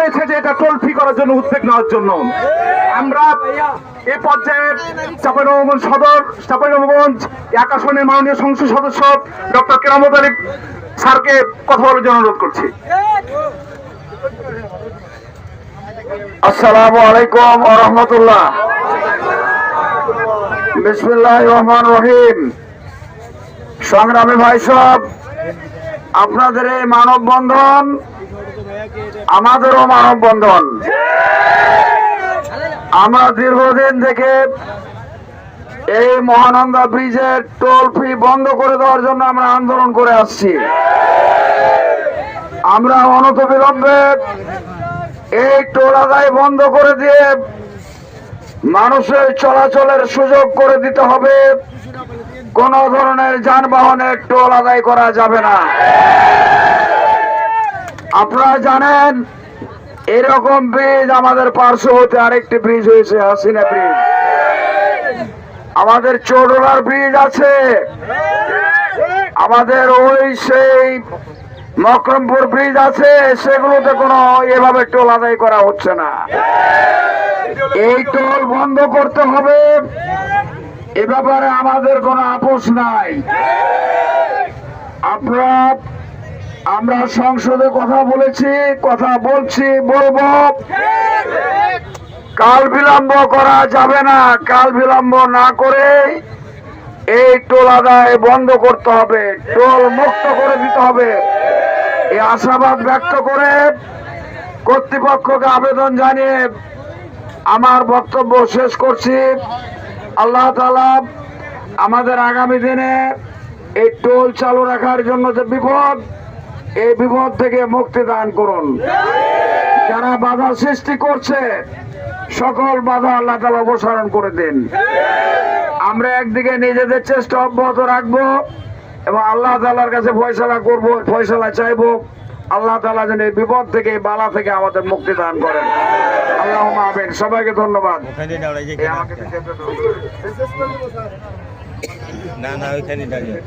হয়েছে যে এটা টোল ফ্রি করার জন্য উদ্যোগ নেওয়ার জন্য। আমরা এ পর্যায়ে চাঁপাইনবাবগঞ্জ সদর, চাঁপাইনবাবগঞ্জ এক আসনের মাননীয় সংসদ সদস্য ডক্টর কেরামত আলী স্যারকে কথা বলার জন্য অনুরোধ করছি। আসসালামু আলাইকুম ওয়া রাহমাতুল্লাহ। বিসমিল্লাহির রহমানির রহিম। সংগ্রামী ভাই সব, আপনাদের এই মানববন্ধন আমাদেরও মানববন্ধন। আমরা দীর্ঘদিন থেকে এই মহানন্দা ব্রিজের টোল ফি বন্ধ করে দেওয়ার জন্য আমরা আন্দোলন করে আসছি। আমরা অনতিবিলম্বে এই টোল আদায় বন্ধ করে দিয়ে মানুষের চলাচলের সুযোগ করে দিতে হবে। কোন ধরনের যানবাহনের টোল আদায় করা যাবে না। আপনারা জানেন এরকম ব্রিজ আমাদের পার্শ্ববর্তী আরেকটি ব্রিজ হয়েছে, হাসিনা ব্রিজ। আমাদের চৌডোলার ব্রিজ আছে, আমাদের ওই সেই মকরমপুর ব্রিজ আছে, সেগুলোতে কোনো এভাবে টোল আদায় করা হচ্ছে না। এই টোল বন্ধ করতে হবে, এ ব্যাপারে আমাদের কোনো আপোষ নাই। আমরা সংসদে কথা বলেছি, কথা বলছি, বলবো। কাল বিলম্ব করা যাবে না। কাল বিলম্ব না করে এই টোল আদায় বন্ধ করতে হবে, টোল মুক্ত করে দিতে হবে। এই আশাবাদ ব্যক্ত করে কর্তৃপক্ষকে আবেদন জানিয়ে আমার বক্তব্য শেষ করছি। আল্লাহ তাআলা আমাদের আগামী দিনে এই টোল চালু রাখার জন্য যে বিপদ, এই বিপদ থেকে মুক্তি দান করুন। যারা বাধা সৃষ্টি করছে সকল বাধা আল্লাহ তাআলা অপসারণ করে দিন। আমরা একদিকে নিজেদের চেষ্টা অব্যাহত রাখবো এবং আল্লাহ তাআলার কাছে ফয়সালা করব, ফয়সালা চাইবো। আল্লাহ তাআলা যেন এই বিপদ থেকে, বালা থেকে আমাদের মুক্তি দান করেন। আল্লাহুম্মা আমিন। সবাইকে ধন্যবাদ। না ওইখানে দাঁড়িয়ে